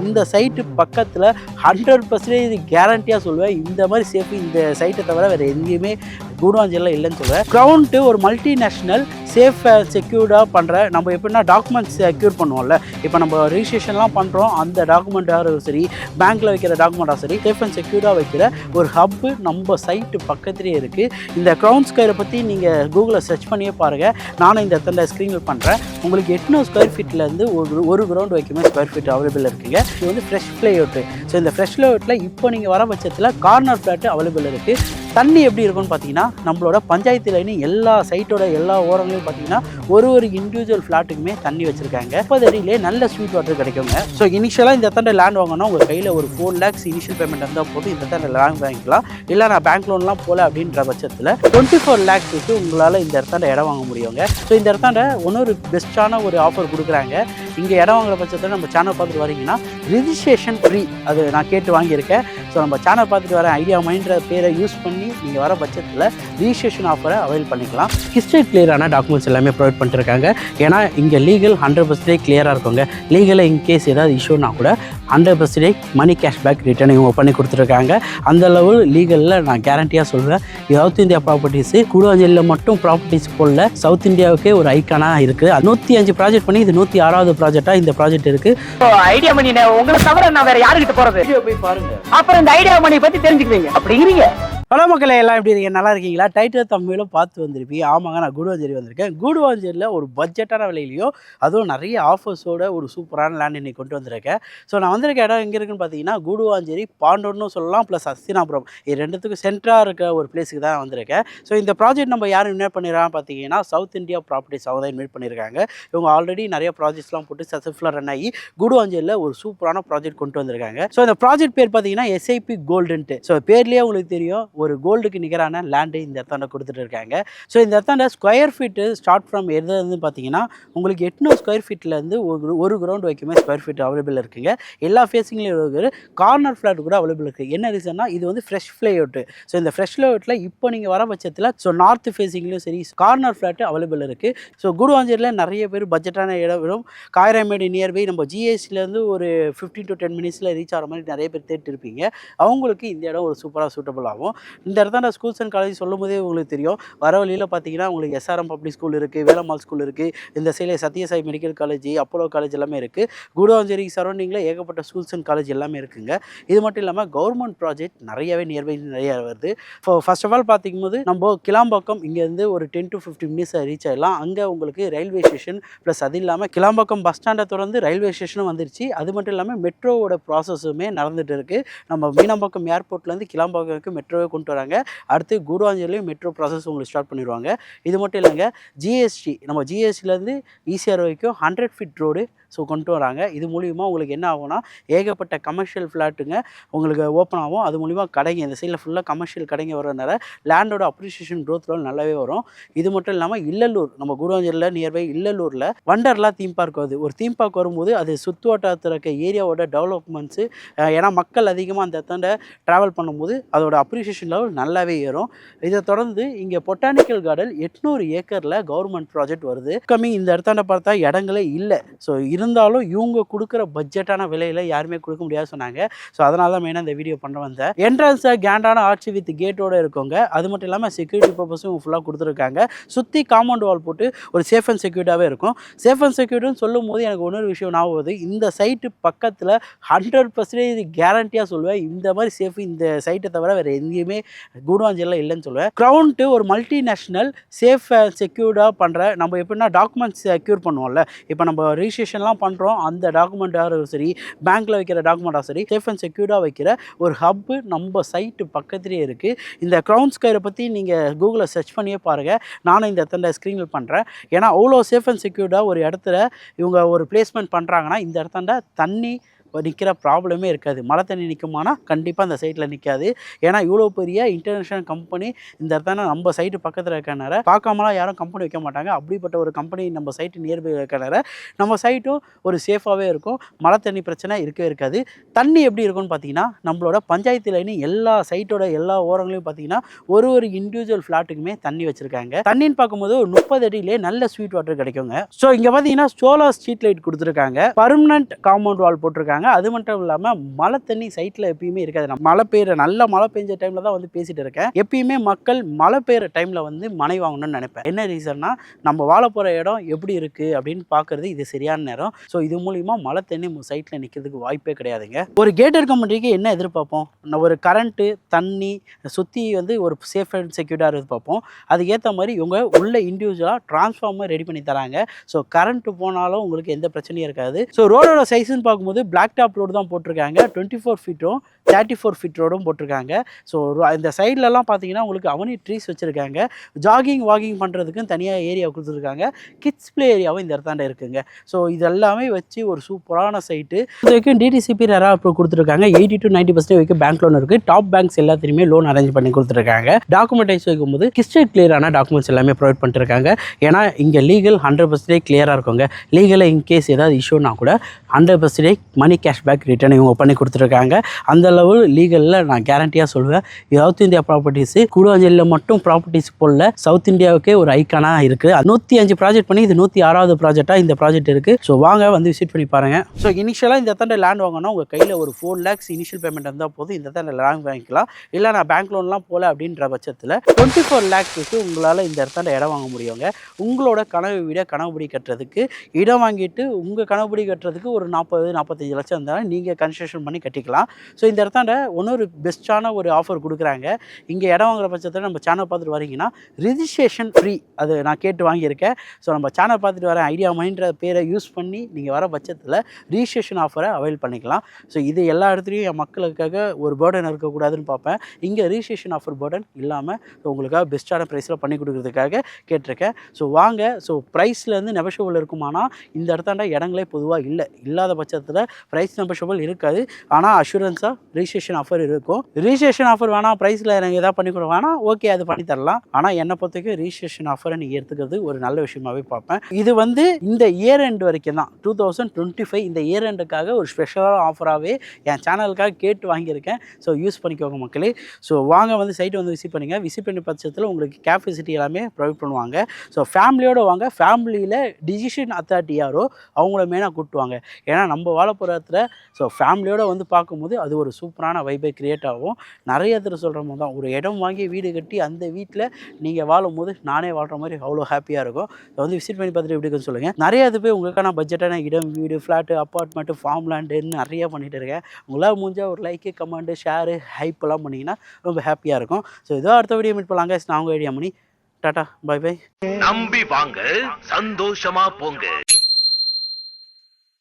இந்த சைட்டு பக்கத்தில் 100% கேரண்டியாக சொல்லுவேன். இந்த மாதிரி சேஃப் இந்த சைட்டை தவிர வேறு எங்கேயுமே கூடுவாஞ்சேரியில் இல்லைன்னு சொல்லுவேன். கிரவுண்ட் ஒரு மல்டிநேஷ்னல் சேஃப் செக்யூர்டாக பண்ணுற நம்ம எப்படின்னா டாக்குமெண்ட்ஸ் செக்யூர் பண்ணுவோம்ல. இப்போ நம்ம ரிஜிஸ்ட்ரேஷன்லாம் பண்ணுறோம், அந்த டாக்குமெண்ட்டாக சரி, பேங்க்கில் வைக்கிற டாக்குமெண்ட்டாக சரி, சேஃப் அண்ட் செக்யூர்டாக வைக்கிற ஒரு ஹப்பு நம்ம சைட்டு பக்கத்துலேயே இருக்குது. இந்த கிரவுண்ட் ஸ்கொயரை பற்றி நீங்கள் கூகுளில் சர்ச் பண்ணியே பாருங்கள். நானும் இந்த இடத்துல ஸ்க்ரீனில் பண்ணுறேன். உங்களுக்கு 800 ஸ்கொயர் ஃபீட்லேருந்து ஒரு கிரவுண்ட் வைக்குமே ஸ்கொயர் ஃபீட் அவைலபிள் இருக்குங்க. இது வந்து ஃப்ரெஷ் லேஅவுட்டு. ஸோ இந்த ஃப்ரெஷ் லேஅவுட்டில் இப்போ நீங்கள் வர பட்சத்தில் கார்னர் ஃப்ளாட்டு அவைலபிள் இருக்குது. தண்ணி எப்படி இருக்குன்னு பார்த்தீங்கன்னா, நம்மளோட பஞ்சாயத்து லைனு எல்லா சைட்டோட எல்லா ஓரங்களையும் பார்த்தீங்கன்னா ஒரு இண்டிவிஜுவல் ஃப்ளாட்டுக்குமே தண்ணி வச்சுருக்காங்க. 30 அடியிலே நல்ல ஸ்வீட் வாட்டர் கிடைக்குங்க. ஸோ இனிஷியலாக இந்த இடத்துல லேண்ட் வாங்கினா உங்கள் கையில் ஒரு 4 lakhs இனிஷியல் பேமெண்ட் இருந்தால் போட்டு இந்த இடத்துல லேண்ட் வாங்கிக்கலாம். இல்லை நான் பேங்க் லோன்லாம் போகல அப்படின்ற பட்சத்தில் 24 lakhs உங்களால் இந்த இடத்துல இடம் வாங்க முடியுங்க. ஸோ இந்த இடத்துல இன்னொரு பெஸ்ட்டான ஒரு ஆஃபர் கொடுக்குறாங்க. இங்கே இடம் வாங்குற பட்சத்தில் நம்ம சேனல் பார்த்துட்டு வரீங்கன்னா ரிஜிஸ்ட்ரேஷன் ஃப்ரீ. அது நான் கேட்டு வாங்கியிருக்கேன். ஸோ நம்ம சேனல் பார்த்துட்டு வர ஐடியா மைண்ட்ற பேரை யூஸ் பண்ணி நீங்கள் வர பட்சத்தில் ரிஜிஸ்ட்ரேஷன் ஆஃபரை அவைல் பண்ணிக்கலாம். ஹிஸ்ட்ரி கிளியரான டாக்குமெண்ட்ஸ் எல்லாமே ப்ரொவைட் பண்ணிட்டுருக்காங்க. ஏன்னா இங்கே லீகல் 100% கிளியராக இருக்குங்க. லீகலில் இன்கேஸ் ஏதாவது இஷ்யூனா கூட 100% மணி கேஷ்பேக் ரிட்டர்ன் இவங்க பண்ணி கொடுத்துருக்காங்க. அந்த லெவல் லீகலில் நான் கேரண்டியாக சொல்கிறேன். சவுத் இந்தியா ப்ராப்பர்ட்டிஸு கூடுவாஞ்சேரியில் மட்டும் ப்ராப்பர்ட்டிஸ் போடல, சவுத் இந்தியாவுக்கே ஒரு ஐக்கானாக இருக்குது. 105 ப்ராஜெக்ட் பண்ணி இது 106வது ப்ராஜெக்டாக இந்த ப்ராஜெக்ட் இருக்குது. ஐடியா மணி உங்களை தவிர நான் வேற யாருக்கிட்ட போகிறது? போய் பாருங்க, அப்புறம் இந்த ஐடியா மணி பற்றி தெரிஞ்சுக்குவீங்க. அப்படிங்கிறீங்க. ஹலோ மக்களே, எல்லாம் எப்படி இருக்கீங்க? நல்லா இருக்கீங்களா? டைட்டில் தமிழும் பார்த்து வந்திருப்பீங்க. ஆமாங்க, நான் கூடுவாஞ்சேரி வந்திருக்கேன். கூடுவாஞ்சேரியில் ஒரு பட்ஜெட்டான விலையிலையும் அதுவும் நிறைய ஆஃபர்ஸோட ஒரு சூப்பரான லேண்ட் இன்னைக்கு கொண்டு வந்திருக்கேன். ஸோ நான் வந்திருக்க இடம் எங்கே இருக்குன்னு பார்த்தீங்கன்னா, கூடுவாஞ்சேரி பாண்டோன்னு சொல்லலாம், ப்ளஸ் அஸ்தினாபுரம். இது ரெண்டுத்துக்கும் சென்டராக இருக்க ஒரு பிளேஸுக்கு தான் வந்திருக்கேன். ஸோ இந்த ப்ராஜெக்ட் நம்ம யாரும் இன்வைட் பண்ணிடுறாங்க பார்த்தீங்கன்னா, சவுத் இந்தியா ப்ராப்பர்ட்டிஸ் அவங்க தான் இன்வைட் பண்ணியிருக்காங்க. இவங்க ஆல்ரெடி நிறைய ப்ராஜெக்ட்ஸ்லாம் போட்டு சக்ஸஸ்ஃபுல்லாக ரன் ஆகி கூடுவாஞ்சேரியில் ஒரு சூப்பரான ப்ராஜெக்ட் கொண்டு வந்திருக்காங்க. ஸோ இந்த ப்ராஜெக்ட் பேர் பார்த்தீங்கன்னா எஸ்ஐபி கோல்டுன்ட்டு. ஸோ பேர்லேயே உங்களுக்கு தெரியும், ஒரு கோல்டுக்கு நிகரான லேண்டு இந்த இடத்தாண்ட கொடுத்துட்டு இருக்காங்க. ஸோ இந்த இடத்தாண்ட ஸ்கொயர் ஃபீட்டு ஸ்டார்ட் ஃப்ரம் எது வந்து பார்த்தீங்கன்னா, உங்களுக்கு 800 ஸ்கொயர் ஃபீட்லேருந்து ஒரு கிரவுண்ட் வைக்குமே ஸ்கொயர் ஃபீட் அவைலபிள் இருக்குங்க. எல்லா ஃபேஸிங்லேயும் இருக்குது. கார்னர் ஃப்ளாட் கூட அவைலபிள் இருக்குது. என்ன ரீசன்னா, இது வந்து ஃப்ரெஷ் லேஅவுட்டு. ஸோ இந்த ஃப்ரெஷ் லேஅவுட்டில் இப்போ நீங்கள் வர பட்சத்தில் ஸோ நார்த் ஃபேஸிங்லேயும் சரி கார்னர் ஃப்ளாட்டு அவைலபிள் இருக்குது. ஸோ கூடுவாஞ்சேரியில் நிறைய பேர் பட்ஜெட்டான இடம் வரும். காயராமேடு நியர்பை நம்ம ஜிஎஸ்டிலேருந்து ஒரு 15 to 10 minutes ரீச் ஆகிற மாதிரி நிறைய பேர் தேடிட்டு இருப்பீங்க. அவங்களுக்கு இந்த இடம் ஒரு சூப்பராக சூட்டபிள் ஆகும். இந்த இடத்தாண்ட ஸ்கூல்ஸ் அண்ட் காலேஜ் சொல்லும் போதே உங்களுக்கு தெரியும், வர வழியில் பார்த்தீங்கன்னா உங்களுக்கு எஸ்ஆர்எம் பப்ளிக் ஸ்கூல் இருக்குது, வேலம்மாள் ஸ்கூல் இருக்குது, இந்த சைடில் Sathya Sai medical college, Apollo college எல்லாமே இருக்குது. கூடுவாஞ்சேரி சரௌண்டிங்கில் ஏகப்பட்ட ஸ்கூல்ஸ் அண்ட் காலேஜ் எல்லாமே இருக்குங்க. இது மட்டும் இல்லாமல் கவர்மெண்ட் ப்ராஜெக்ட் நிறையவே நியர்பை நிறைய வருது. ஃபர்ஸ்ட் ஆஃப் ஆல் பார்த்திங்கும்போது நம்ம கிளாம்பாக்கம் இங்கேருந்து ஒரு 10 to 15 minutes ரீச் ஆகிடலாம். அங்கே உங்களுக்கு ரயில்வே ஸ்டேஷன் ப்ளஸ் அது இல்லாமல் கிளாம்பாக்கம் பஸ் ஸ்டாண்டை தொடர்ந்து ரயில்வே ஸ்டேஷனும் வந்துருச்சு. அது மட்டும் இல்லாமல் மெட்ரோவோட ப்ராசஸுமே நடந்துகிட்டு இருக்குது. நம்ம மீனம்பாக்கம் ஏர்போர்ட்லேருந்து கிளாம்பாக்கத்துக்கு மெட்ரோவே கொண்டு வராங்க. அடுத்து கூடுவாஞ்சேரியிலையும் மெட்ரோ ப்ராசஸ் உங்களுக்கு ஸ்டார்ட் பண்ணிடுவாங்க. இது மட்டும் இல்லைங்க, ஜிஎஸ்டி நம்ம ஜிஎஸ்டிலேருந்து ஈசிஆர் வரைக்கும் 100 feet ரோடு ஸோ கொண்டு வராங்க. இது மூலிமா உங்களுக்கு என்ன ஆகும்னா, ஏகப்பட்ட கமர்ஷியல் ஃப்ளாட்டுங்க உங்களுக்கு ஓப்பன் ஆகும். அது மூலிமா கடைங்க இந்த சைடில் ஃபுல்லாக கமர்ஷியல் கடைங்க வரதுனால லேண்டோட அப்ரிசியேஷன் க்ரோத் நல்லாவே வரும். இது மட்டும் இல்லாமல் இல்லலூர் நம்ம கூடுவாஞ்சேரியில் நியர்பை இல்லலூரில் வண்டர்லா தீம் பார்க் வருது. ஒரு தீம் பார்க் வரும்போது அது சுற்றுவட்டாரத்தில் இருக்க ஏரியாவோட டெவலப்மெண்ட்ஸு, ஏன்னா மக்கள் அதிகமாக அந்த இடத்தாண்ட ட்ராவல் பண்ணும்போது அதோட அப்ரிசியேஷன் லெவல் நல்லாவே ஏறும். இதை தொடர்ந்து இங்கே பொட்டானிக்கல் கார்டன் 800 ஏக்கரில் கவர்மெண்ட் ப்ராஜெக்ட் வருது. கம்மிங் இந்த இடத்தாண்ட பார்த்தா இடங்களே இல்லை. ஸோ இருந்தாலும் இவங்க கொடுக்குற பட்ஜெட்டான விலையில் யாருமே கொடுக்க முடியாது சொன்னாங்க. ஸோ அதனால தான் மெயினாக இந்த வீடியோ பண்ண வந்தேன். என்ட்ரன்ஸை கேண்டான ஆர்ச்சி வித் கேட்டோடு இருக்குங்க. அது மட்டும் இல்லாமல் செக்யூரிட்டி பர்பஸும் ஃபுல்லாக கொடுத்துருக்காங்க. சுற்றி காம்பவுண்ட் வால் போட்டு ஒரு சேஃப் அண்ட் செக்யூர்டாகவே இருக்கும். சேஃப் அண்ட் செக்யூர்டுன்னு சொல்லும் போது எனக்கு இன்னொரு விஷயம் ஞாபகம் வருது. இந்த சைட்டு பக்கத்தில் 100% கேரண்டியாக சொல்லுவேன், இந்த மாதிரி சேஃப் இந்த சைட்டை தவிர வேறு எங்கேயுமே கூடுவாஞ்சேரியில் இல்லைன்னு சொல்லுவேன். கிரவுண்ட் ஒரு மல்டிநேஷ்னல் சேஃப் செக்யூர்டாக பண்ணுற நம்ம எப்படின்னா டாக்குமெண்ட்ஸ் செக்யூர் பண்ணுவோம்ல. இப்போ நம்ம ரிஜிஸ்ட்ரேஷன்லாம் பண்ணுறோம், அந்த டாக்குமெண்ட்டாக சரி, பேங்க்கில் வைக்கிற டாக்குமெண்ட்டாக சரி, சேஃப் அண்ட் செக்யூர்டாக வைக்கிற ஒரு ஹப்பு நம்ம சைட்டு பக்கத்துலேயே இருக்குது. இந்த கிரவுண்ட் ஸ்கொயரை பற்றி நீங்கள் கூகுளில் சர்ச் பண்ணியே பாருங்கள். நானும் இந்த இடத்துல ஸ்க்ரீனில் பண்ணுறேன். ஏன்னா அவ்வளோ சேஃப் அண்ட் செக்யூர்டாக ஒரு இடத்துல இவங்க ஒரு பிளேஸ்மெண்ட் பண்ணுறாங்கன்னா இந்த இடத்தாண்ட தண்ணி நிற்கிற ப்ராப்ளமே இருக்காது. மழை தண்ணி நிற்குமானா கண்டிப்பாக அந்த சைட்டில் நிற்காது. ஏன்னா இவ்வளோ பெரிய இன்டர்நேஷ்னல் கம்பெனி இந்த இடத்தான நம்ம சைட்டு பக்கத்தில் இருக்கனால பார்க்காமலாம் யாரும் கம்பெனி வைக்க மாட்டாங்க. அப்படிப்பட்ட ஒரு கம்பெனி நம்ம சைட்டு நியர்பை இருக்கனால நம்ம சைட்டும் ஒரு சேஃபாகவே இருக்கும். மழை தண்ணி பிரச்சனை இருக்கவே இருக்காது. தண்ணி எப்படி இருக்கும்னு பார்த்தீங்கன்னா, நம்மளோட பஞ்சாயத்து லைனு எல்லா சைட்டோட எல்லா ஓரங்களையும் பார்த்தீங்கன்னா ஒரு இண்டிவிஜுவல் ஃப்ளாட்டுக்குமே தண்ணி வச்சுருக்காங்க. தண்ணின்னு பார்க்கும்போது ஒரு 30 அடியிலே நல்ல ஸ்வீட் வாட்டர் கிடைக்குங்க. ஸோ இங்கே பார்த்தீங்கன்னா சோலார் ஸ்ட்ரீட் லைட் கொடுத்துருக்காங்க. பர்மனன்ட் காம்பவுண்ட் வால் போட்டிருக்காங்க. கொடுத்துருக்காங்க. அது மட்டும் இல்லாமல் மழை தண்ணி சைட்டில் எப்பயுமே இருக்காது. நான் மழை பெய்கிற நல்ல மழை பெஞ்ச டைமில் தான் வந்து பேசிகிட்டு இருக்கேன். எப்பயுமே மக்கள் மழை பெய்கிற டைமில் வந்து மனை வாங்கணும்னு நினைப்பேன். என்ன ரீசன்னா நம்ம வாழ போகிற இடம் எப்படி இருக்குது அப்படின்னு பார்க்குறது இது சரியான நேரம். ஸோ இது மூலிமா மழை தண்ணி சைட்டில் நிற்கிறதுக்கு வாய்ப்பே கிடையாதுங்க. ஒரு கேட்டட் கம்யூனிட்டிக்கு என்ன எதிர்பார்ப்போம்? ஒரு கரண்ட்டு தண்ணி சுற்றி வந்து ஒரு சேஃப் அண்ட் செக்யூர்டாக எதிர்பார்ப்போம். அதுக்கேற்ற மாதிரி இவங்க உள்ள இண்டிவிஜுவலாக டிரான்ஸ்ஃபார்மர் ரெடி பண்ணி தராங்க. ஸோ கரண்ட்டு போனாலும் உங்களுக்கு எந்த பிரச்சனையும் இருக்காது. ஸோ ரோடோட சைஸ்ன்னு பார்க்கும்போது பிளாக் டாப் ரோடு தான் போட்டிருக்காங்க. 24 ஃபீட்டும் 34 ஃபீட் ரோடும் போட்டிருக்காங்க. ஸோ இந்த சைட்லலாம் பார்த்தீங்கன்னா உங்களுக்கு அவனி ட்ரீஸ் வச்சுருக்காங்க. ஜாகிங் வாக்கிங் பண்ணுறதுக்கும் தனியாக ஏரியா கொடுத்துருக்காங்க. கிட்ஸ் ப்ளே ஏரியாவும் இந்த இடத்தாண்ட இருக்குங்க. ஸோ இதெல்லாமே வச்சு ஒரு சூப்பரான சைட்டு. இது வரைக்கும் டிடிசிபி நேராக இப்போ கொடுத்துருக்காங்க. 80 to 90% வரைக்கும் பேங்க் லோன் இருக்குது. டாப் பேங்க்ஸ் எல்லாத்தையுமே லோன் அரேஞ்ச் பண்ணி கொடுத்துருக்காங்க. டாக்குமெண்டைஸ் வைக்கும்போது கிறிஸ்டல் கிளியரான டாக்குமெண்ட்ஸ் எல்லாமே ப்ரொவைட் பண்ணிருக்காங்க. ஏன்னா இங்கே லீகல் 100% கிளியராக இருக்குங்க. லீகலாக இன்கேஸ் ஏதாவது இஷ்யூனா கூட 100% மணி கேஷ்பேக் ரிட்டர்ன் இவங்க பண்ணி கொடுத்துருக்காங்க. அந்த அளவு லீகலில் நான் கேரண்டியாக சொல்லுவேன். சவுத் இந்தியா ப்ராப்பர்ட்டிஸ் கூடுவாஞ்சேரியில் மட்டும் ப்ராப்பர்ட்டிஸ் போடல, சவுத் இந்தியாவுக்கே ஒரு ஐக்கானாக இருக்குது. 105 ப்ராஜெக்ட் பண்ணி இது 106வது ப்ராஜெக்டாக இந்த ப்ராஜெக்ட் இருக்குது. ஸோ வாங்க வந்து விசிட் பண்ணி பாருங்கள். ஸோ இனிஷியலாக இந்த இடத்துல லேண்ட் வாங்கினா உங்கள் கையில் ஒரு 4 lakhs இனிஷியல் பேமெண்ட் இருந்தால் போதும். இந்த இடத்துல லேண்ட் வாங்கிக்கலாம். இல்லை நான் பேங்க் லோன்லாம் போகல அப்படின்ற பட்சத்தில் 24 lakhs உங்களால் இந்த இடத்துல இடம் வாங்க முடியுங்க. உங்களோட கனவு வீட கனவுபடி கட்டுறதுக்கு இடம் வாங்கிட்டு உங்கள் கனவுபடி கட்டுறதுக்கு ஒரு 40-45 லட்சம் இருந்தாலும் நீங்கள் கன்ஸ்ட்ரக்ஷன் பண்ணி கட்டிக்கலாம். ஸோ இந்த இடத்தாண்ட இன்னொரு பெஸ்ட்டான ஒரு ஆஃபர் கொடுக்குறாங்க. இங்கே இடம் வாங்குற பட்சத்தில் நம்ம சேனல் பார்த்துட்டு வரீங்கன்னா ரிஜிஸ்ட்ரேஷன் ஃப்ரீ. அது நான் கேட்டு வாங்கியிருக்கேன். ஸோ நம்ம சேனல் பார்த்துட்டு வரேன் ஐடியா மணின்ற பேரை யூஸ் பண்ணி நீங்கள் வர பட்சத்தில் ரிஜிஸ்ட்ரேஷன் ஆஃபரை அவைல் பண்ணிக்கலாம். ஸோ இது எல்லா இடத்துலையும் என் மக்களுக்காக ஒரு பேர்டன் இருக்கக்கூடாதுன்னு பார்ப்பேன். இங்கே ரிஜிஸ்ட்ரேஷன் ஆஃபர் பேர்டன் இல்லாமல் உங்களுக்காக பெஸ்ட்டான ப்ரைஸில் பண்ணி கொடுக்குறதுக்காக கேட்டிருக்கேன். ஸோ வாங்க. ஸோ ப்ரைஸ்லேருந்து நெகோஷியபிள் இருக்குமானா இந்த இடத்தாண்ட இடங்களே பொதுவாக இல்லாத பட்சத்தில் ப்ரைஸ் நெகோஷியபிள் இருக்காது. ஆனால் அஷூரன்ஸாக ரிஜிஸ்ட்ரேஷன் ஆஃபர் இருக்கும். ரிஜிஸ்ட்ரேஷன் ஆஃபர் வேணால் ப்ரைஸில் எனக்கு எதாவது பண்ணி கொடுக்க வேணால் ஓகே, அது பண்ணி தரலாம். ஆனால் என்னை பொறுத்தவரைக்கும் ரிஜிஸ்ட்ரேஷன் ஆஃபரை நீங்கள் எடுத்துக்கிறது ஒரு நல்ல விஷயமாகவே பார்ப்பேன். இது வந்து இந்த இயர் எண்ட் வரைக்கும் தான், 2025 இந்த இயர் எண்டுக்காக ஒரு ஸ்பெஷலான ஆஃபராகவே என் சேனலுக்காக கேட்டு வாங்கியிருக்கேன். ஸோ யூஸ் பண்ணிக்கோங்க மக்களே. ஸோ வாங்க வந்து சைட்டை வந்து விசிட் பண்ணுங்கள். விசிட் பண்ணி பட்சத்தில் உங்களுக்கு கேப் ஃபெசிலிட்டி எல்லாமே ப்ரொவைட் பண்ணுவாங்க. ஸோ ஃபேமிலியோடு வாங்க. ஃபேமிலியில் டிசிஷன் அத்தாரிட்டி யாரோ அவங்கள மெயினாக கூட்டுவாங்க. ஏன்னா நம்ம வாழப்புறத்தில் ஸோ ஃபேமிலியோடு வந்து பார்க்கும்போது அது ஒரு சூப்பரான வைபை க்ரியேட் ஆகும். நிறைய இடத்துல சொல்கிற மாதிரி தான், ஒரு இடம் வாங்கி வீடு கட்டி அந்த வீட்டில் நீங்கள் வாழும்போது நானே வாழ்கிற மாதிரி அவ்வளோ ஹாப்பியாக இருக்கும். வந்து விசிட் பண்ணி பார்த்துட்டு எப்படி இருக்குன்னு சொல்லுங்கள். நிறைய இது போய் உங்களுக்கான பட்ஜெட்டான இடம், வீடு, ஃப்ளாட்டு, அப்பார்ட்மெண்ட்டு, ஃபார்ம் லேண்டுன்னு நிறையா பண்ணிகிட்டு இருக்கேன். உங்களால் முடிஞ்சால் ஒரு லைக்கு, கமெண்ட்டு, ஷேரு, ஹைப்பெல்லாம் பண்ணிங்கன்னா ரொம்ப ஹாப்பியாக இருக்கும். ஸோ இதோ அடுத்த வீடியோ மீட் பண்ணலாங்க. நான் உங்கள் idea Mani. Tata, bye bye. நம்பி வாங்க, சந்தோஷமா போங்க.